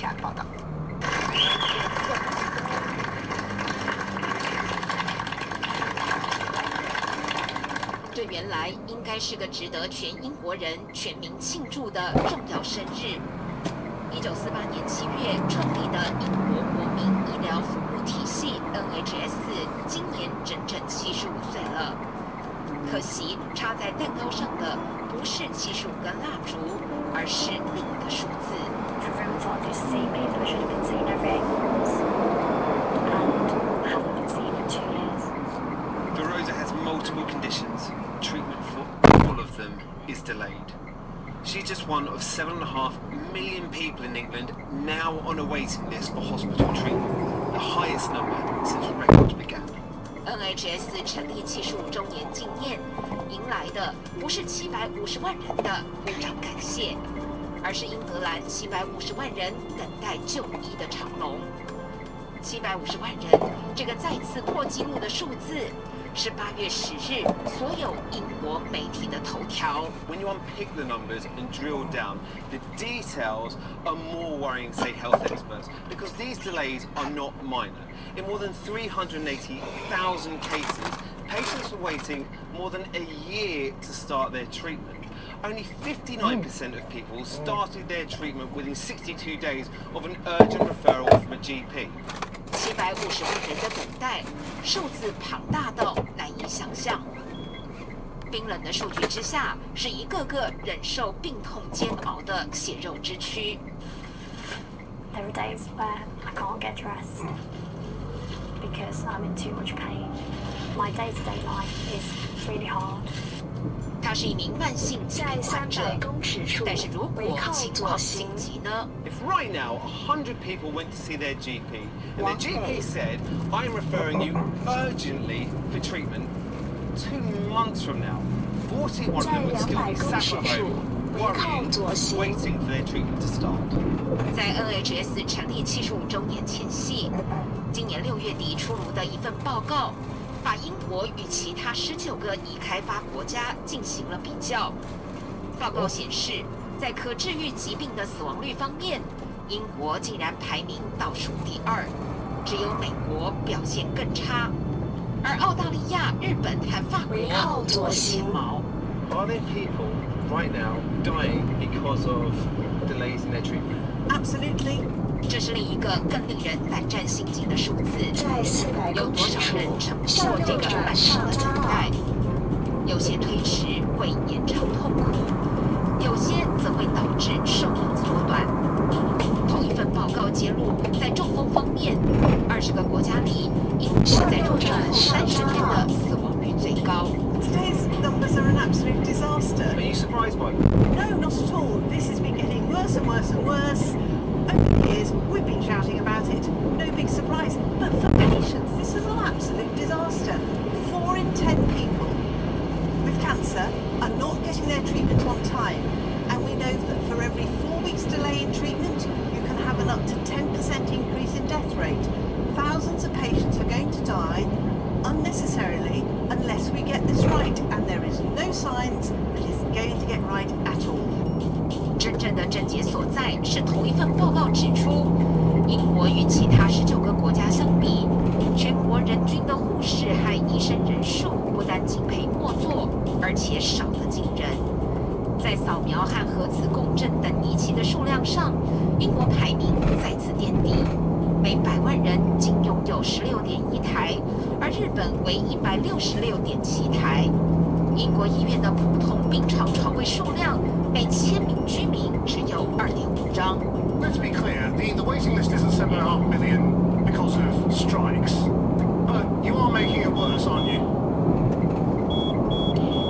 亚报道。这原来应该是个值得全英国人全民庆祝的重要生日。1948年7月创立的英国国民医疗服务体系 NHS 今年整整75岁了。可惜插在蛋糕上的不是75根蜡烛，而是另一个数字。Everyone's obvious to see me that I should have been seen every 8 months, and I haven't been seen in 2 years. Verosa has multiple conditions. Treatment for all of them is delayed. She's just one of 7.5 million people in England now on a waiting list for hospital treatment, the highest number since records began. NHS 成立75周年纪念，迎来的不是750万人的鼓掌感谢，而是英格兰750万人等待就医的长龙。750万人，这个再次破纪录的数字，是8月10日所有英国媒体的头条。When you unpick the numbers and drill down, the details are more worrying, say health experts, because these delays are not minor. In more than 380,000 cases, patients were waiting more than a year to start their treatment. Only 59% of people started their treatment within 62 days of an urgent referral from a GP. 750万人的等待，数字庞大到难以想象。冰冷的数据之下，是一个个忍受病痛煎熬的血肉之躯。There are days where I can't get dressed because I'm in too much pain. My day-to-day life is really hard. 他是一名慢性疾病患者，但是如果情况心急呢？ If right now 100 people went to see their GP and the GP said, I'm referring you urgently for treatment, 2 months from now, 41 of them would still be sat at home, worrying, waiting for their treatment to start. 在 NHS 成立75周年前夕，今年6月底出炉的一份报告，把英国与其他19个已开发国家进行了比较。报告显示，在可治愈疾病的死亡率方面，英国竟然排名倒数第2，只有美国表现更差，而澳大利亚、日本和法国都为前茅。Are there people right now dying because of delays in their treatment? Absolutely. 这是另一个更令人胆战心惊的数字。有多少人撑不过这个漫长的等待？有些推迟会延长痛苦，有些则会导致寿命缩短。同一份报告揭露，在中风方面，20个国家里，英国在入院后30天的死亡率最高。Today's numbers are an absolute disaster. Are you surprised by them? No, not at all. This has been getting worse and worse and worse. Over the years, we've been shouting about it. No big surprise. But for patients, this is an absolute disaster. 4 in 10 people with cancer are not getting their treatment on time. And we know that for every 4 weeks delay in treatment, you can have an up to 10% increase in death rate. Thousands of patients are going to die unnecessarily unless we get this right. And there is no signs that it's going to get right at all. 真正的症结所在是同一份报告指出，英国与其他19个国家相比，全国人均的护士和医生人数不但敬陪末座，而且少得惊人。在扫描和核磁共振等仪器的数量上，英国排名再次垫底，每100万人仅拥有16.1台，而日本为166.7台。英国医院的普通病床床位数量每1000名居民只有2.5张。Let's be clear, the waiting list isn't 7.5 million because of strikes. But you are making it worse, aren't you?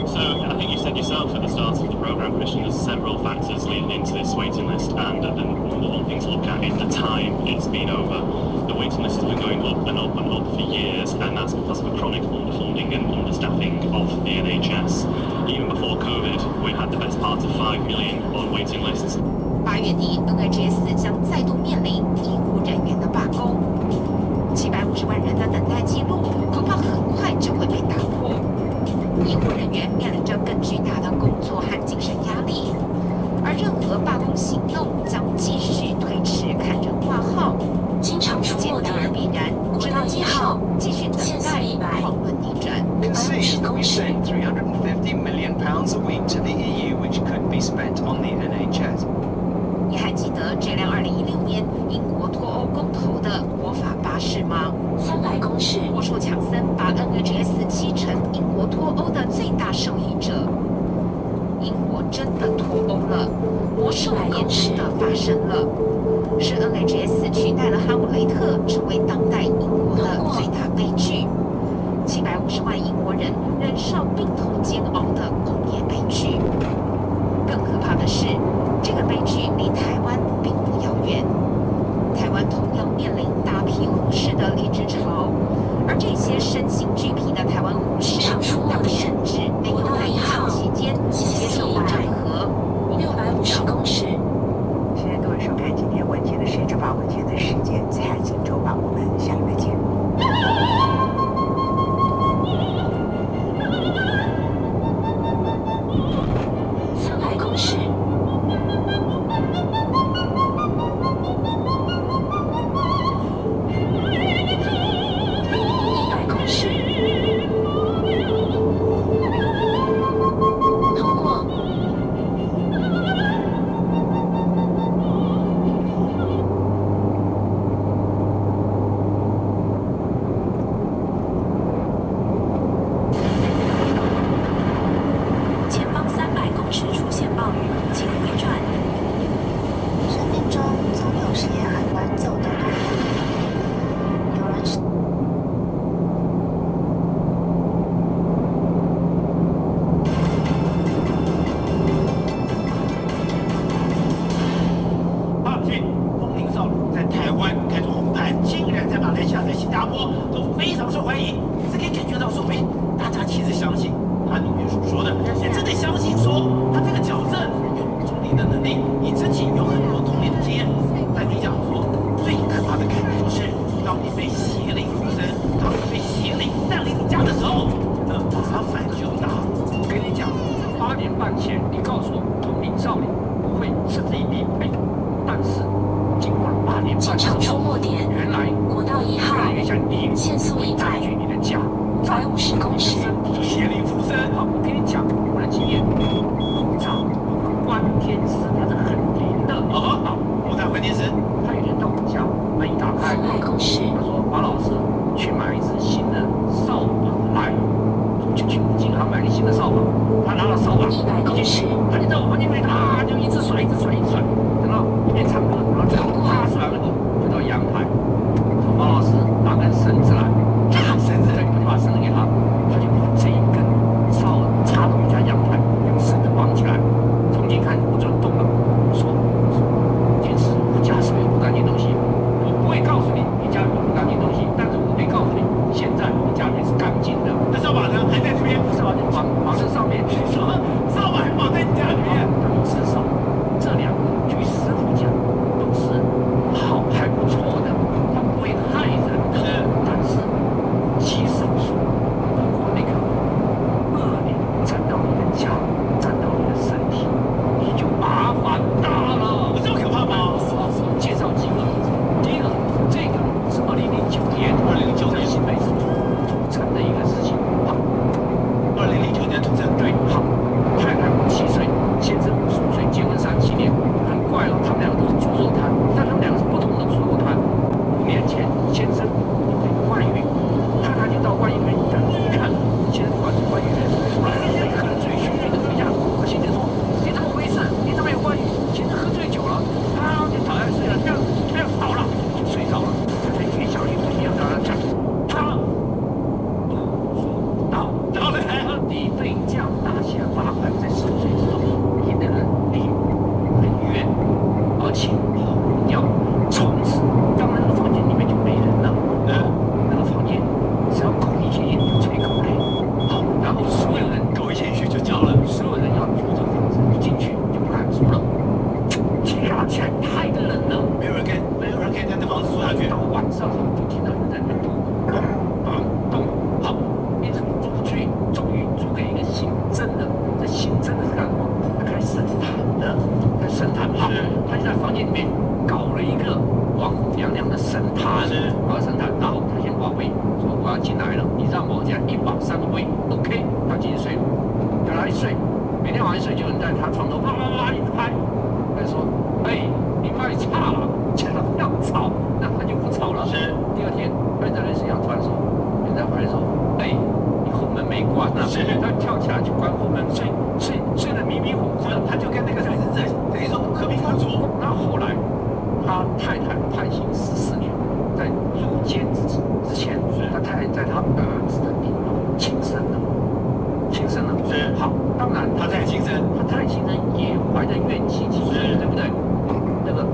So I think you said yourself at the start of the programme, Christian, there's several factors leading into this waiting list, and the number one thing to look at is the time it's been over. The waiting list has been going up and up and up for years, and that's because of a chronic underfunding and understaffing of the NHS. Even before COVID, we had the best part of 5 million on waiting lists. 8月底 ，NHS 将再度面临医护人员的罢工，750万人的等待记录恐怕很快就会被打破。医护人员面临着更巨大的工作和精神压力，而任何罢工行动将继续推迟看热是 NHS 取代了哈姆雷特，成为当代英国的最大悲剧。750万英国人忍受病痛煎熬的工业悲剧。更可怕的是，这个悲剧离台湾并不遥远。台湾同样面临大批护士的离职潮，而这些身心俱疲的台湾护士，他们甚至没有在疫情期间接受过任何650公尺。谢谢各位收看今天文件的时间把文件的时间财经周报，我们下礼拜见。300公尺。100公尺。通过。前方300公尺出现暴雨，请回转。生命中总有时也很难走的路，有人是。放心，风铃少女在台湾开出红牌，竟然在马来西亚、在新加坡都非常受欢迎，这可以感觉到说明大家其实相信他里面所说的，也真的相信说他这个角色有处理的能力，你自己有很多同理的经验。但你讲说最可怕的感觉就是，当你被邪灵附身，当你被邪灵占领你家的时候，那麻烦就大了。我跟你讲，8年半前你告诉我同龄少女不会嗤之以鼻，但是经过了8年半之进场出后，没点，原来国道1号越来越像你限速100占据你的家150公尺。邪灵附身，好，我跟你讲我的经验，你知道关天师他是很灵的好，我在回电视。他有一天到我们家，门一打开， 400公尺。他说马老师去买一支新的扫把来，我就去银行买个新的扫把，他拿了扫把100公尺。他就在我房间里啊，就一直甩，一直甩，一直甩，等到一边唱歌，然后最后啪甩完了后，就到阳台，说马老师拿根绳子来，绳子他就把绳子给他，他就把这一根扫插到我们家阳台，用绳子绑起来，从今开始不准动了。我说电视我家是不是有不干净东西？我不会告诉你你家有不干净东西，但是我可以告诉你，现在你家里是干净的。那扫把呢？还在这边？扫把就绑在上面，什么？扫把还绑在你家里面？至少这2太太判刑14年，在入监之前，他太太在他儿子的顶楼轻生了。是好，当然他太太轻生也怀着怨气轻生，对不对？那个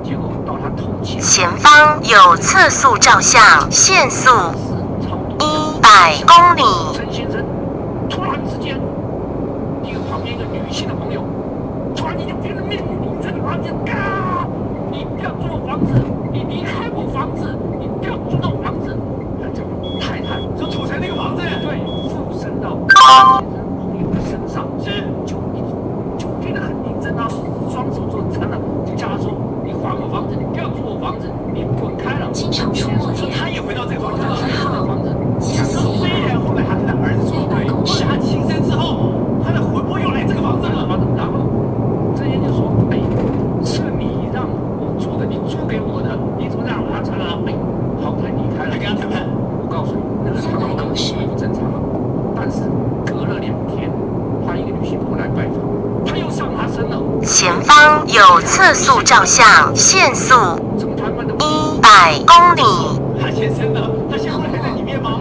结果到他头前，前方有测速照相，限速100公里。陈先生突然之间，一个旁边一个女性的朋友，突然间就变得面目狞狞，然后就嘎，你不要住我房子，你离开我房子，你不要住到我房子。这个太太就土城那个房子，对，附身到陈先生朋友的身上，就变得很认真啊，双手做成了，就叫他说：“你还我房子，你不要住我房子，你滚开了。”经常出没地他也回到这个房子了。房子。虽然后来他跟他儿子说对，后来他轻生之后，他的魂魄又来这个房子了。然后这些就说：“哎，是你让我租的，你租给我的，你怎么让他承认？哎，好，他离开了，还跟他谈判。我告诉你，那个他们恢复正常了。但是隔了2天，他一个女性朋友来拜访，他又上他身了。前方有测速照相，限速100公里。他先生呢？他先生还在里面吗？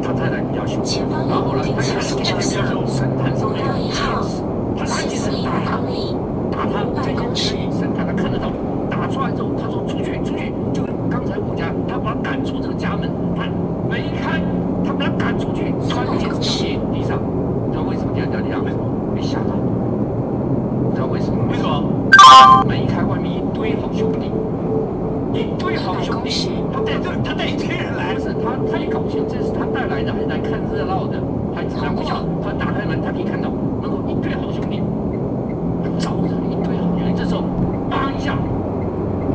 他太太比较凶，然后后来他看见比较凶，神坛上面有戒指，他拿戒指打他，这个神坛他看得到，打出来之后，他说出去，就刚才我家，他把他赶出这个家门，他门一开，他把他赶出去，穿戒指跌地上，你知道为什么掉地上？为什么？被吓到，你知道为什么？为什么？门一开，外面一堆好兄弟。他带一堆人来，不是他也搞不清这是他带来的还是来看热闹的，还怎么样不晓得。他打开门，他可以看到门口一堆好兄弟，招着一堆好兄弟。这时候，叭一下，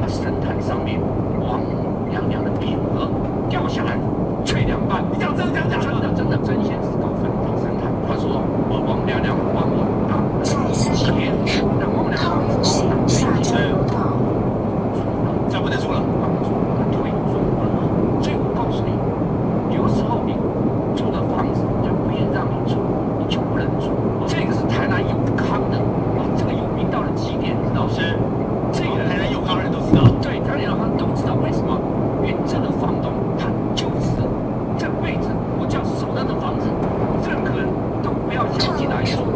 他神坛上面王母娘娘的匾额掉下来，碎2半。你讲真的？真的，真仙是高分到神坛。他说：“王母娘娘帮我打劫，让王母娘娘帮我打劫。”这不能住了，对，所以我告诉你，有时候你住的房子，人不愿意让你住，你就不能住。这个是台南永康的，这个有名到了极点，知道是？这个台南永康人都知道，对，台南永康都知道，为什么？因为这个房东他就是这辈子我就要守那种房子，任何人都不要想进来住。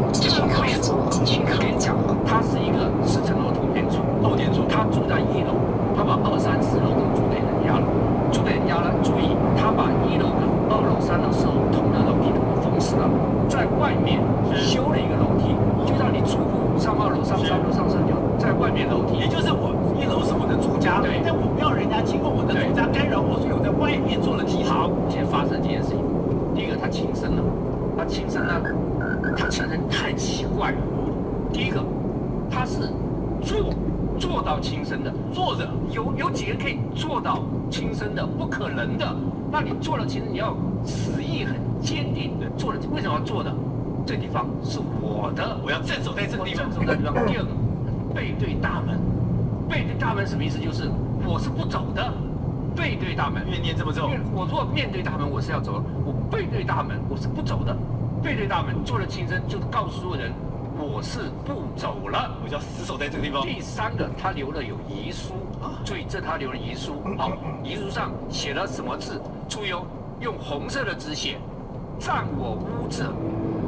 为什么？我跟你讲，他是一个4层楼透天厝，他住在1楼。他把2、3、4楼都租给人家了，注意，他把1楼跟2楼、3楼、4楼通的楼梯都封死了，在外面修了一个楼梯，就让你住户上2楼、上3楼、上4楼，在外面楼梯。也就是我1楼是我的住家，对，但我不要人家经过我的住家干扰我，所以我在外面做了梯好，今天发生这件事情，第一个他轻生了，他轻生太奇怪了。第一个，他是做到轻生的，坐着有几个人可以做到轻生的？不可能的。那你做了轻生，你要死意很坚定的做了。为什么要做的？这地方是我的，我要镇守在这个地方。镇守在地方。第二个，背对大门。背对大门什么意思？就是我是不走的。背对大门，念这么重。我如果面对大门，我是要走的；我背对大门，我是不走的。背对大门做了轻生，就是告诉所有人。我是不走了，我就要死守在这个地方。第3个，他留了有遗书，注意，这他留了遗书。好，遗书上写了什么字？注意哦，用红色的字写：“占我屋者，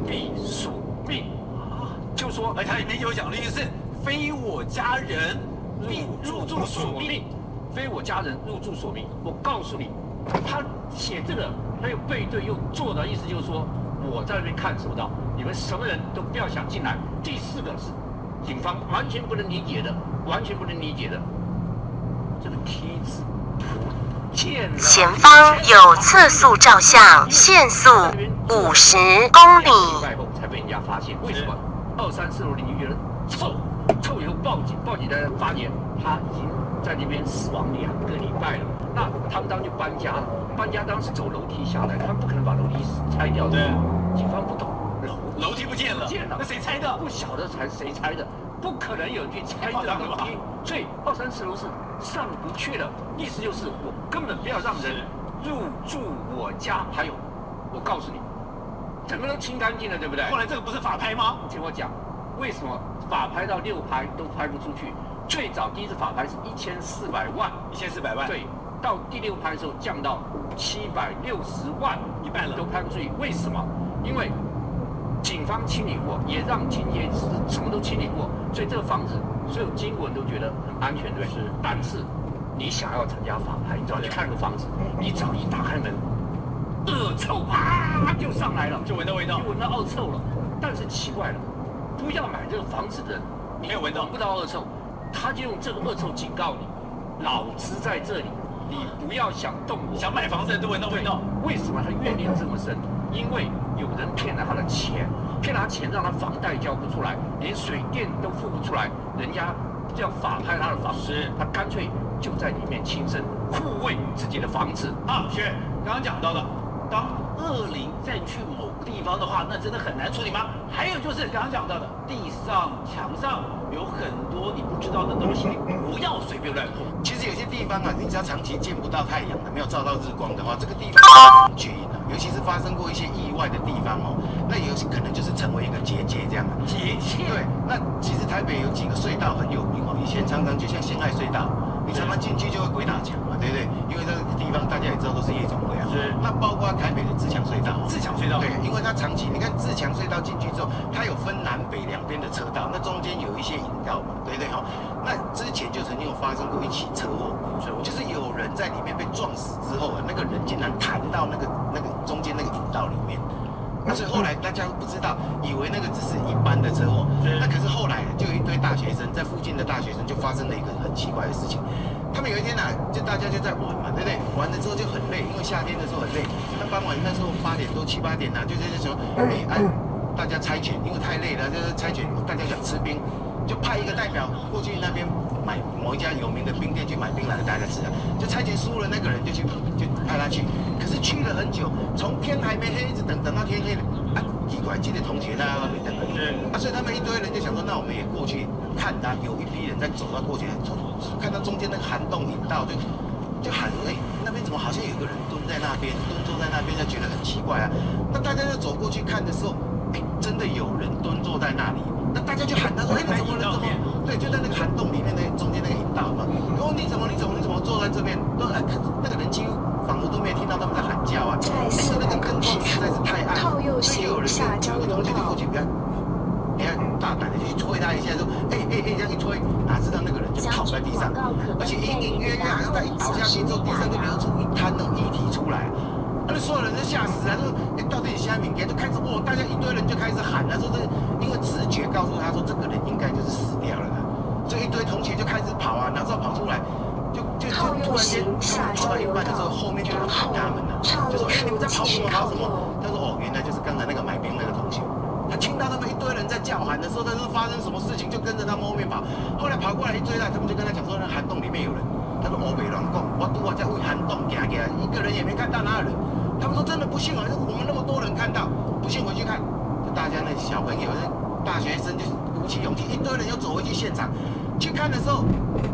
必索命。”就说，他里面有讲的就是非我家人入住所命，非我家人入住所命。我告诉你，他写这个，他又背对又做的意思就是说。我在那边看守到，你们什么人都不要想进来。第4个是警方完全不能理解的，这个梯子不见了。前方有测速照相，限速50公里。礼拜后才被人家发现，为什么？2、3、4楼邻居觉得臭以后报警在发现他已经在那边死亡2个礼拜了。那他们当就搬家了。搬家当时走楼梯下来，他们不可能把楼梯拆掉的。对，警方不懂，楼梯不见了，那谁拆的？不晓得谁拆的，不可能有人去拆这个楼梯。所以2、3、4楼是上不去了，意思就是我根本不要让人入住我家。还有，我告诉你，整个都清干净了，对不对？后来这个不是法拍吗？你听我讲，为什么法拍到6拍都拍不出去？最早第一次法拍是1400万，1400万，对，到第6拍的时候降到760万，一半了，都拍不出去。为什么？因为警方清理过，也让清洁师什么都清理过，所以这个房子所有经过人都觉得很安全，对不对？是。但是你想要参加法拍，你只要去看那个房子，你只要一打开门，恶臭啊就上来了，就闻到味道，就闻到恶臭了。但是奇怪了，不要买这个房子的人，没有闻到，不到恶臭，他就用这个恶臭警告你，老子在这里，你不要想动我。想买房子的都闻到味道。为什么他怨念这么深？因为有人骗了他的钱，骗了他钱让他房贷交不出来，连水电都付不出来，人家要法拍他的房子，他干脆就在里面亲身护卫自己的房子。啊，学刚刚讲到的，当恶灵再去某个地方的话，那真的很难处理吗？还有就是刚刚讲到的，地上、墙上有很多你不知道的东西，不要随便乱碰。其实有些地方啊，你只要长期见不到太阳的，没有照到日光的话，这个地方绝阴的。尤其是发生过一些意外的地方哦，那有可能就是成为一个结界这样的。结界。对，那其实台北有几个隧道很有名哦，以前常常就像辛亥隧道，你常常进去就会鬼打墙嘛，对不对？因为这个地方大家也知道都是夜总会啊。是。那包括台北的自强隧道。自强隧道。对，因为它长期，你看自强隧道进去之后，它有分南北两边的车道，那中间有一些引道嘛，对不对哈？那之前就曾经有发生过一起车祸，就是有人在里面被撞死之后啊，那个人竟然弹到那个中间那个引道里面。那所以后来大家不知道，以为那个只是一般的车祸。那可是后来就有一堆大学生在附近的大学生就发生了一个很奇怪的事情。他们有一天啊，就大家就在玩嘛，对不对？玩了之后就很累，因为夏天的时候很累。那傍晚那时候8点多7、8点呐，就在说，大家猜拳，因为太累了，就是猜拳，大家想吃冰，就派一个代表过去那边买某一家有名的冰店去买冰来给大家吃啊。就猜拳输了那个人就派他去，可是去了很久，从天还没黑一直等到天黑了啊，奇怪，记得同学在那边等啊，所以他们一堆人就想说，那我们也过去看他。有一批人在走到过去，看到中间那个涵洞引道，就喊说，那边怎么好像有个人蹲在那边，蹲坐在那边，就觉得很奇怪啊。那大家就走过去看的时候，真的有人蹲坐在那里。那大家就喊他说，你怎么？对，就在那个涵洞里面的中间那个引道嘛。你怎么坐在这边？那个人几乎仿佛都没有听到他们在喊叫啊。因为那个灯光实在是太暗，所以有人有个同学就过去比较大胆的就去推他一下，说这样一推，哪知道那个人就倒在地上，而且隐隐约约好像他一倒下去之后，地上就流出一滩那种液体出来。那所有人都吓死了，说到底是什么物件？就开始大家一堆人就开始喊了，说因为直觉告诉他说这个人应该就是死掉了的，所以一堆同学就开始跑啊，然后跑出来，就突然间跑到一半的时候，后面就有人喊他们了，就说你们在跑什么？他说原来就是刚才那个买冰那个同学。他听到他们一堆人在叫喊的时候，他说发生什么事情，就跟着他们后面跑。后来跑过来一追他，他们就跟他讲说，那涵洞里面有人。他说别乱讲，我在为涵洞行，一个人也没看到，哪有人？他们说真的不信啊，我们那么多人看到，不信回去看。就大家那小朋友、大学生就鼓起勇气，一堆人又走回去现场，去看的时候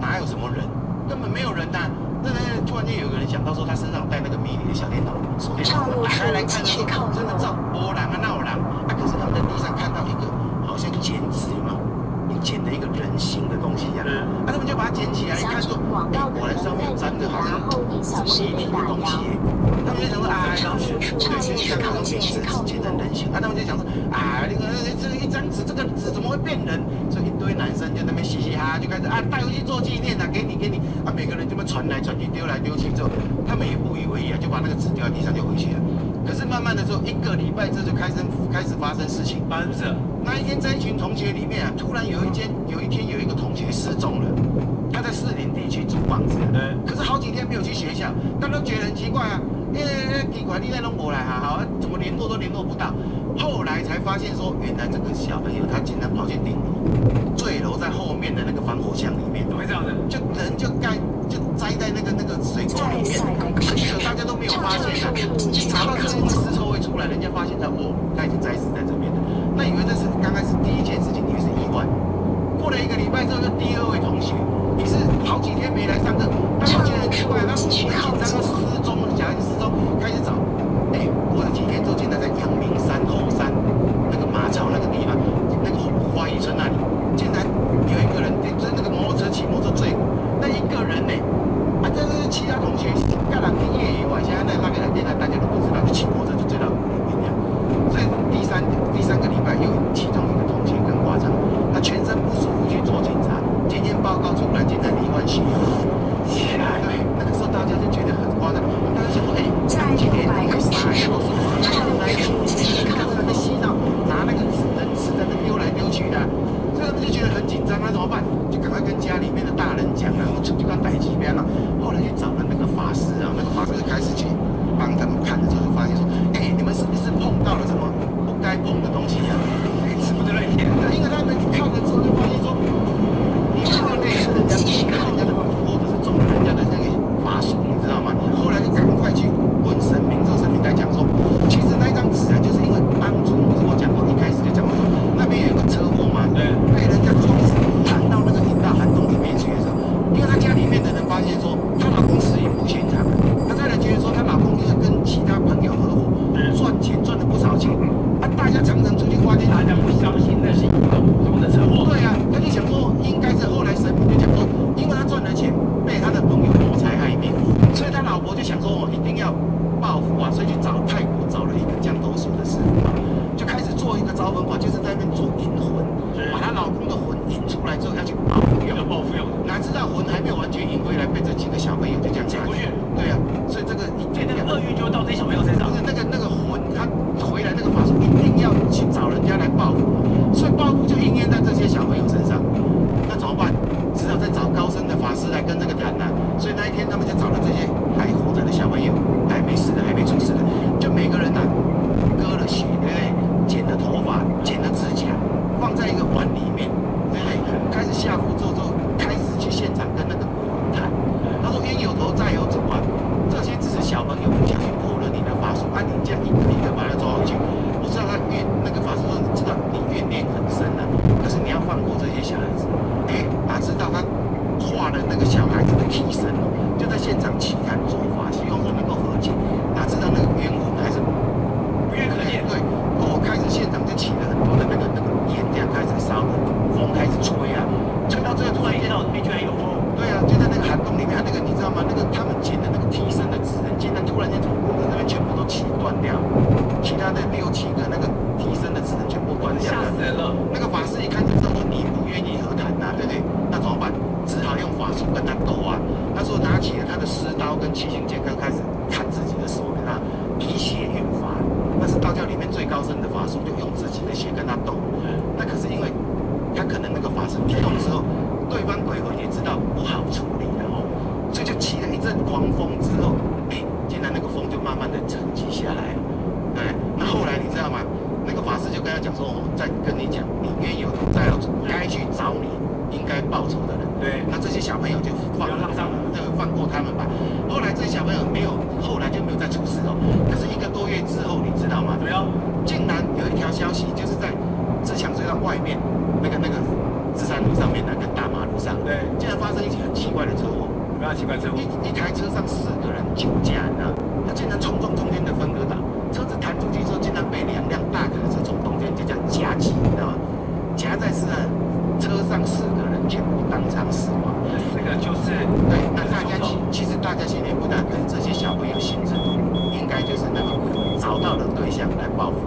哪有什么人，根本没有人呐。那突然间有个人想到说，他身上带那个迷你的小电脑，手电筒，打开来看的时候，真的照波浪啊闹浪啊，可是他们在地上看到一个好像剪纸，有没有？你剪的一个人形的东西一样，他们就把它捡起来一看说，果然上面粘的好像什么立体的东西耶。他们就想说对，就像那种名字剪成人形，他们就想说这一张纸，这个纸怎么会变人？所以一堆男生就在那边嘻嘻哈哈，就开始带回去做纪念给你每个人就传来传去，丢来丢去之后，他们也不以为意啊，就把那个纸丢在地上就回去了。可是慢慢的之后，1个礼拜之后就开始发生事情。发生事？那一天在一群同学里面啊，突然有一天有一个同学失踪了，他在士林地区租房子，可是好几天没有去学校，大家都觉得很奇怪啊，奇怪你在弄过来好，怎么联络都联络不到。后来才发现说，原来这个小朋友他竟然跑去顶楼，坠楼在后面的那个防火巷里面。怎么会这样子？人就栽在那个水沟里面，很久大家都没有发现啊。查到之后尸臭味出来，人家发现他已经栽死在这边了。那以为这是刚开始第一件事情，以为是意外。过了1个礼拜之后，又第2位同学，也是好几天没来上课，他好像很奇怪，他很紧张，他失踪了，小孩子失踪，开始找。过了几天之后，竟然在阳明山后山那个马槽那个地方，那个花艺村那里，竟然有一个人，就是那个摩托车骑摩那个他们剪的那个替身的指人，竟然突然间从骨骼那边全部都断掉，其他的6、7个那个替身的指人全部断掉了。吓死人了！那个法师一看就知道说你不愿意和谈呐、对不对？那怎么办？只好用法术跟他斗啊。那时候拿起了他的狮刀跟七星剑，刚开始砍自己的手，跟他以血运法。那是道教里面最高深的法术，就用自己的血跟他斗。那可是因为他可能那个法师一动之后，对方鬼魂也知道不好处理了哦，所以就起了一阵狂风之后，竟然那个风就慢慢的沉积下来了。那后来你知道吗？那个法师就跟他讲说，我再跟你讲，你冤有头债有主，该去找你应该报仇的人。对，那这些小朋友就放过他们吧。后来这些小朋友后来就没有再出事哦。可是1个多月之后，你知道吗？怎么样？竟然有一条消息，就是在自强隧道外面那个芝山路上面那个大马路上，对，竟然发生一起很奇怪的车祸。不要奇怪车祸，一台车上4个人酒驾，你知道？他竟然冲撞中间的分隔岛，车子弹出去之后，竟然被2辆大卡车从中间就这样夹击，你知道吗？夹在车上4个人全部当场死亡。这个就是对，那大家其实大家心里不难，可是这些小朋友心知肚明，应该就是那个找到了对象来报复。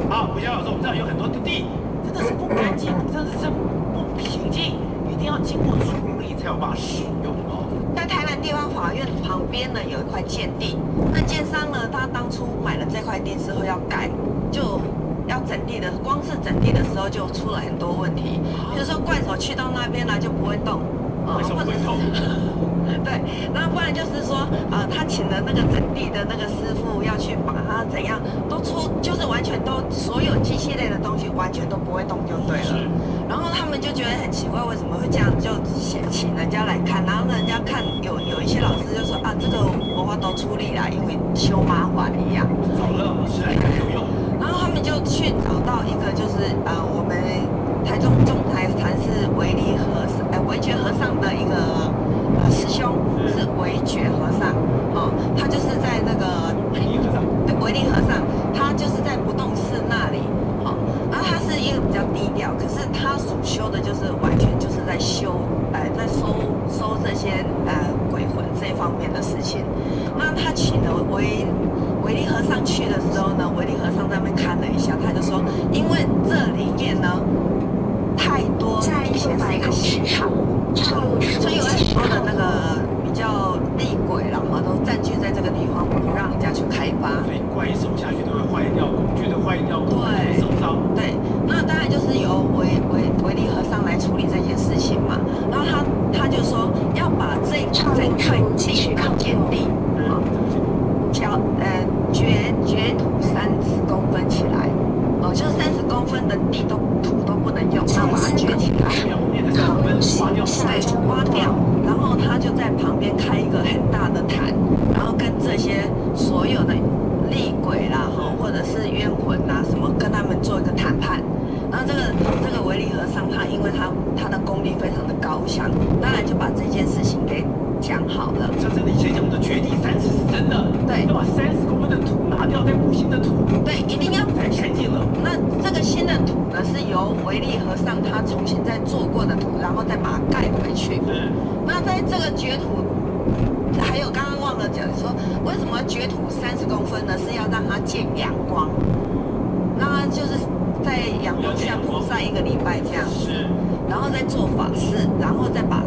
好，胡小老师，我们知道有很多的地真的是不干净，真的是不平静，一定要经过处理才有办法使用哦。在台南地方法院旁边呢有一块建地，那建商呢他当初买了这块地之后要盖，就要整地的，光是整地的时候就出了很多问题，比如说怪手去到那边来就不会动，怪手不会动。对，那不然就是说，他请了那个整地的那个师傅要去把它怎样都就是完全都所有机器类的东西完全都不会动就对了。然后他们就觉得很奇怪，为什么会这样？就请人家来看，然后人家看有一些老师就说这个我都出力啦，因为修麻烦一样。找了老师来看有用。然后他们就去找到一个就是我们台中中台禅寺维觉和尚的一个师兄，是维觉和尚他就是在那个维利和尚，他就是在不动寺那里然后他是一个比较低调，可是他所修的就是完全就是在修在收这些鬼魂这一方面的事情。那他请了维利和尚去的时候呢，维利和尚在那边看了一下，他就说，因为这里面呢太多以前是一个市场，所以有很多的那个比较厉鬼啦都占据在这个地方，不让人家去开发。所以怪手下去都会坏掉，工具都坏掉，对，手招。对，那当然就是由维利和尚来处理这件事情嘛。然后他就说要把这块地的建地掘土30公分起来，就是30公分的地土都不能用，要把它掘起来，表面的3公分挖掉，对，挖掉。然后他就在旁边开一个很大的坛，然后跟这些所有的厉鬼啦，或者是冤魂啦什么，跟他们做一个谈判。然后这个维利和尚他因为他的功力非常的高强，当然就把这件事情给讲好了。像真的以前讲的掘地30是真的，对，要把30公分的土拿掉，再补新的土，对，一定要才干净了。那这个新的土呢，是由维利和尚他重新再做过的土，然后再把它盖回去。那在这个掘土，还有刚刚忘了讲说，为什么掘土30公分呢？是要让它见阳光，让它就是在阳光下曝晒1个礼拜这样子，然后再做法事，然后再把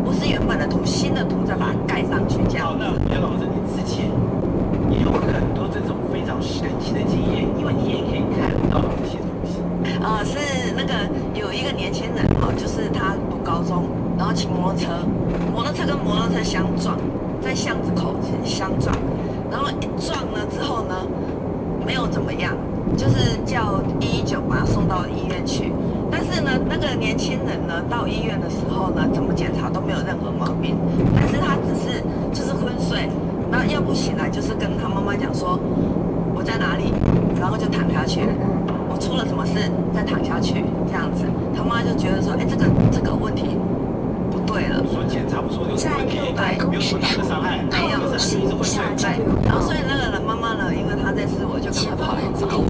不是原本的土，新的土再把它盖上去这样。好，那袁老师，你之前也有很多这种非常神奇的经验，因为你也可以看到这些东西。是那个有一个年轻人就是他读高中，然后骑摩托车跟摩托车相撞，在巷子口相撞，然后一撞了之后呢，没有怎么样，就是叫119把他送到医院去。但是呢，那个年轻人呢，到医院的时候呢，怎么检查都没有任何毛病，但是他只是就是昏睡，那要不醒来就是跟他妈妈讲说我在哪里，然后就躺下去，我出了什么事再躺下去这样子，他妈就觉得说，这个问题不对了。说检查不出有什么问题，没有什么大的伤害，没有，是一直昏睡。对，然后所以那个人妈妈呢，因为他在事，我就赶快跑来找我，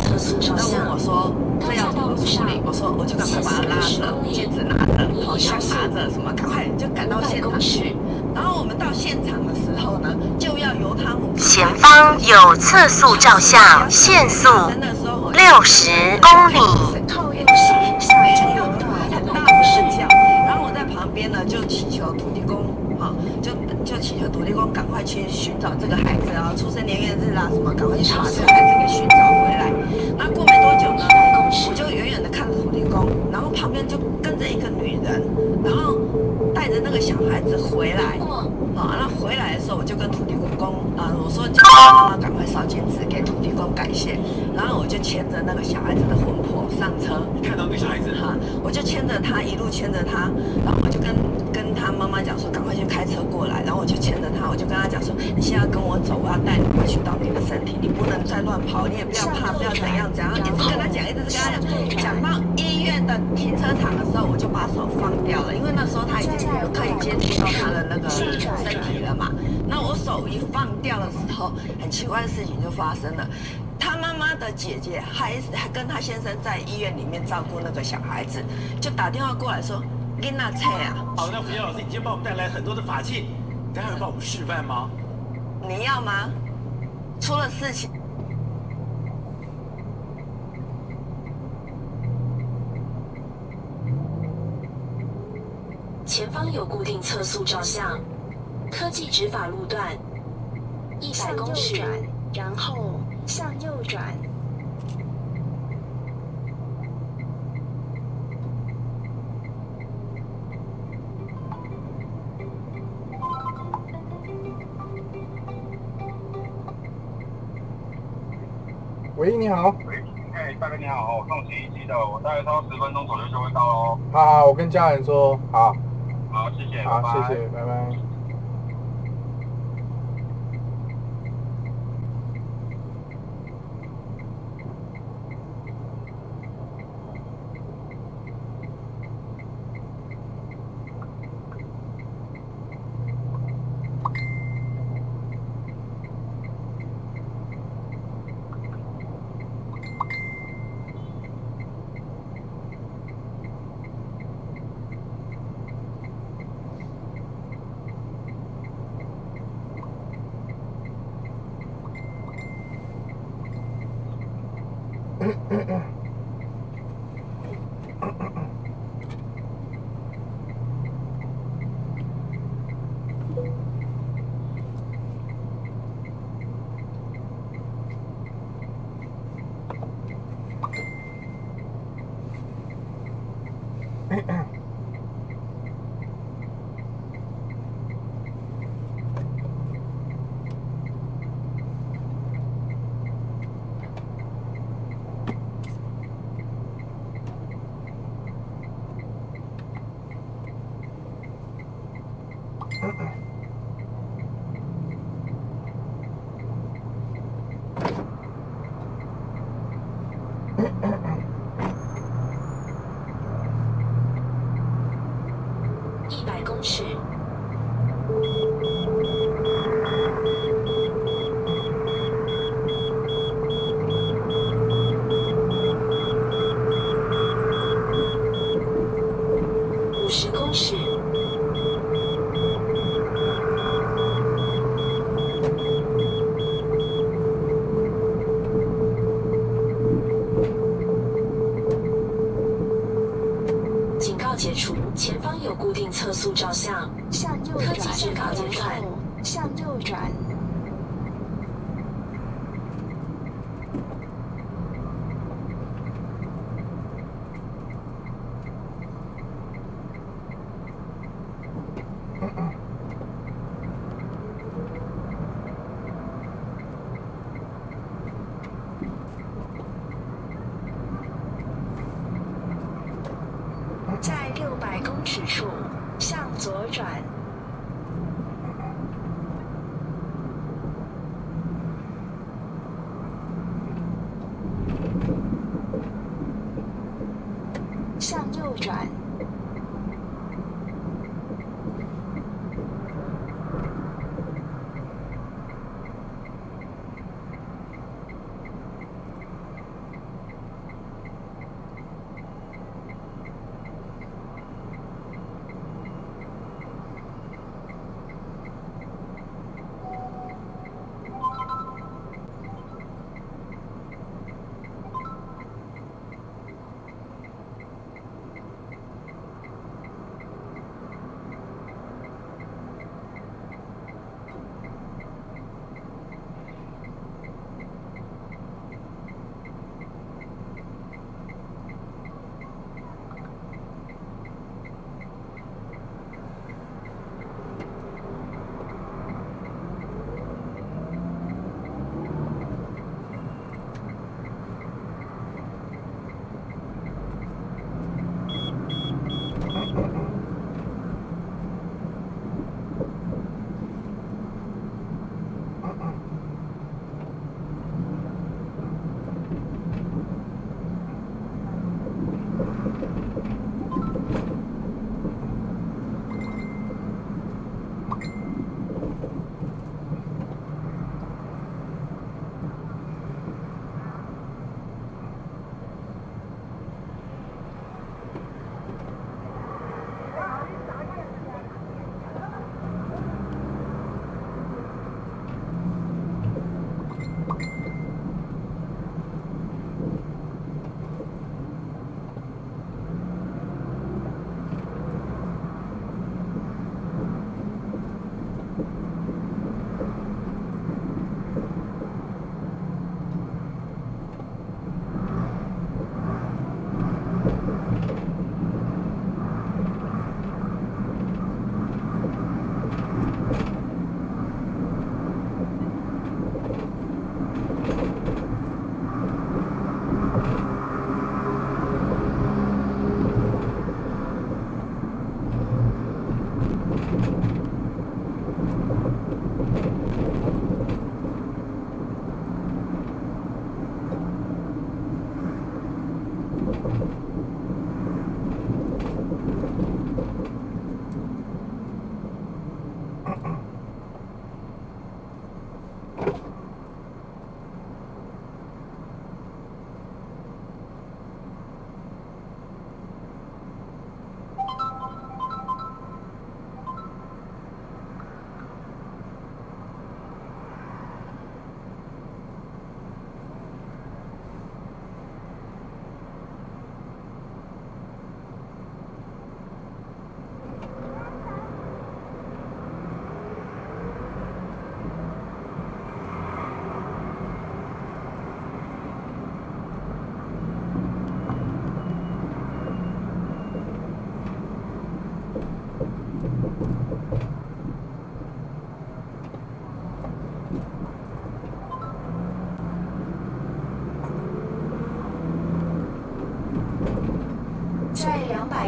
那问我说这要怎么处理？我说我就赶快把他拉着，戒指拿着，香拿着，什么赶快就赶到现场去。然后我们到现场的时候呢，就要由他母亲前方有测速照相，限速60公里。靠右行向右转，很大声的叫，然后我在旁边呢就祈求土地公，就祈求土地公赶快去寻找这个孩子啊，出生年月日啊什么，赶快去把这个孩子给寻找回来。那过没多久呢，我就远远的看着土地公，然后旁边就跟着一个女人，然后带着那个小孩子回来。那回来的时候，我就跟土地公我说叫妈妈赶快烧金纸给土地公感谢，然后我就牵着那个小孩子的魂魄上车。你看到那个小孩子我就牵着他，一路牵着他，然后我就跟他妈妈讲说，赶快去开车过来，然后我就牵着他，我就跟他讲说，你现在跟我走，我要带你回去到你的身体，你不能再乱跑，你也不要怕，不要怎样，一直跟他讲，一直跟他讲，讲到医院的停车场的时候，我就把手放掉了，因为那时候他已经可以接触到他的那个身体了嘛。那我手一放掉的时候，很奇怪的事情就发生了。他妈妈的姐姐还跟他先生在医院里面照顾那个小孩子，就打电话过来说：“囡仔菜啊！”好，那福建老师，你今天帮我们带来很多的法器，待会帮我们示范吗？你要吗？出了事情。前方有固定测速照相，科技执法路段100公尺，然后向右转。喂，你好。哎，大哥你好，我送717的，我大概超10分钟左右就会到喽。好，我跟家人说，好。好，谢谢，好，拜拜。谢谢，拜拜。100公尺。50公尺。警告解除，前方有固定测速照相，向右科技转，执法路段向右转。在600公尺处向左转。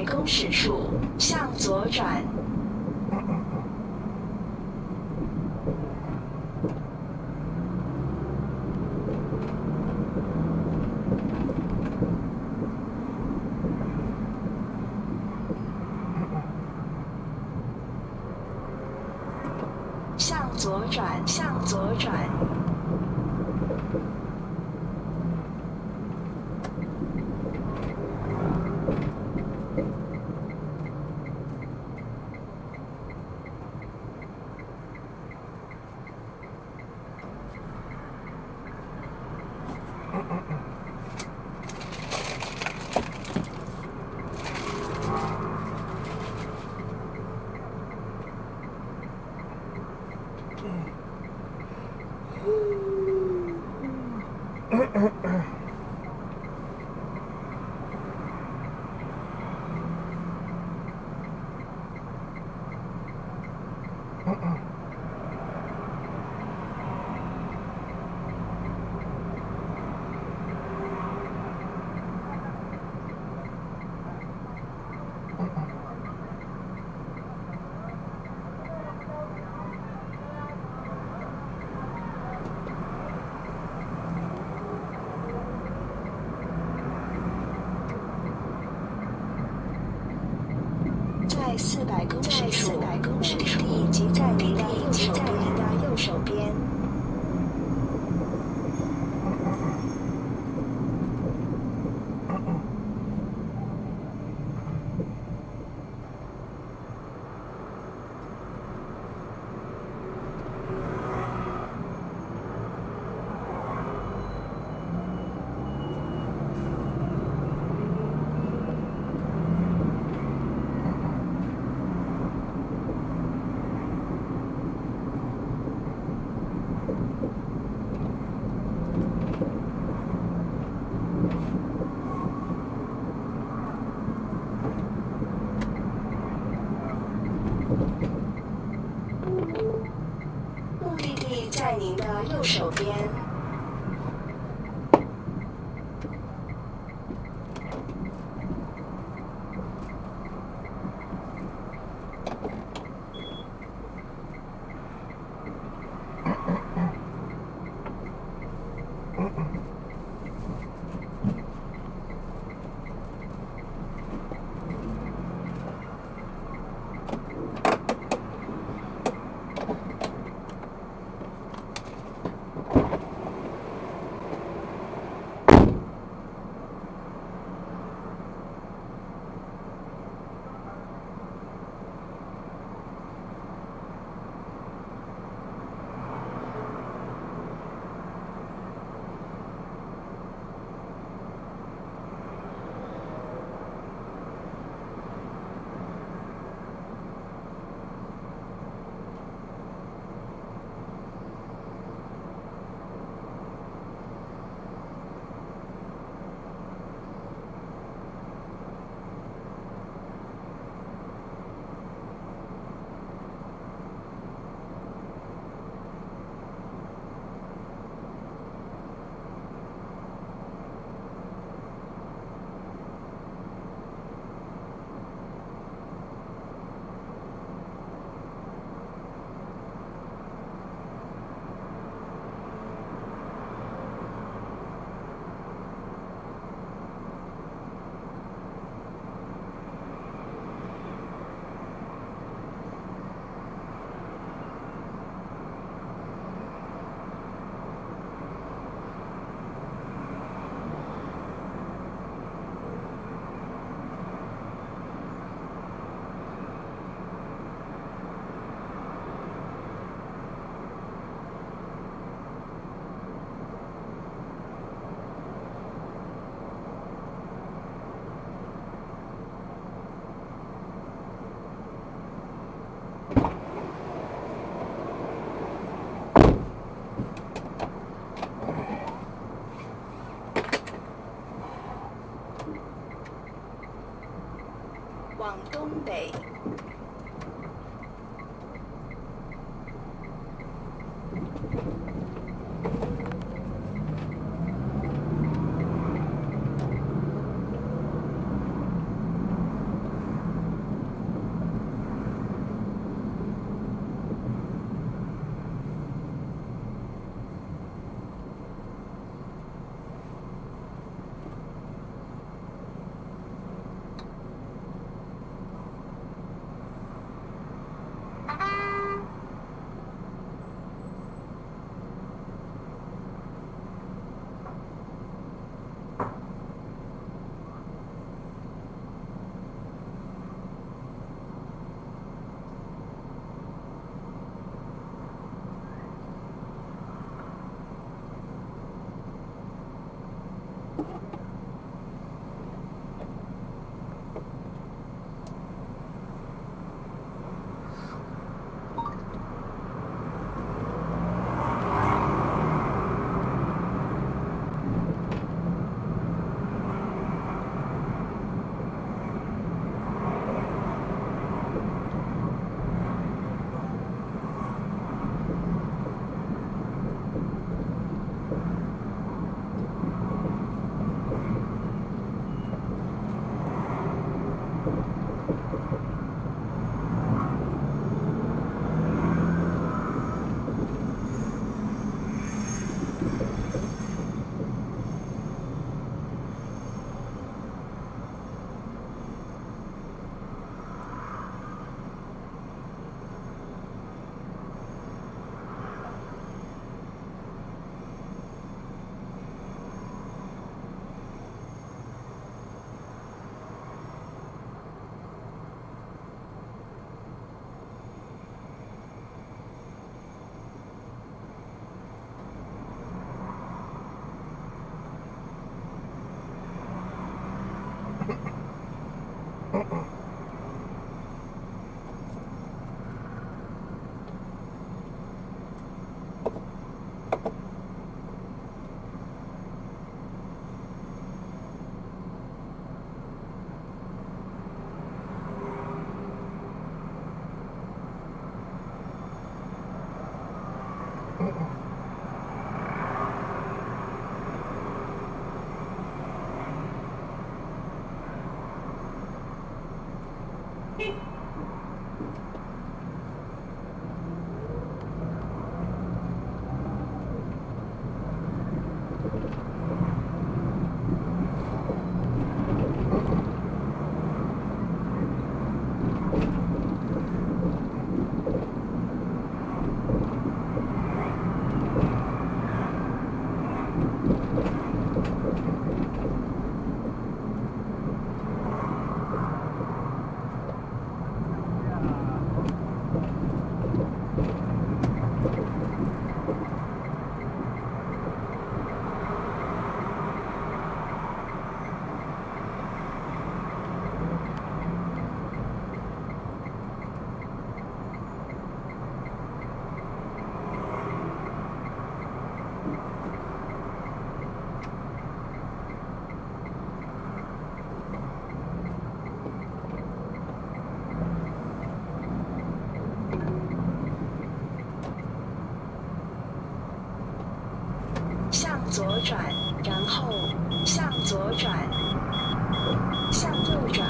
400公尺处向左转。向左转，向左转。在400公尺处，立即在您的右手边。目的地在您的右手边。往东北。向左转，然后向左转，向右转。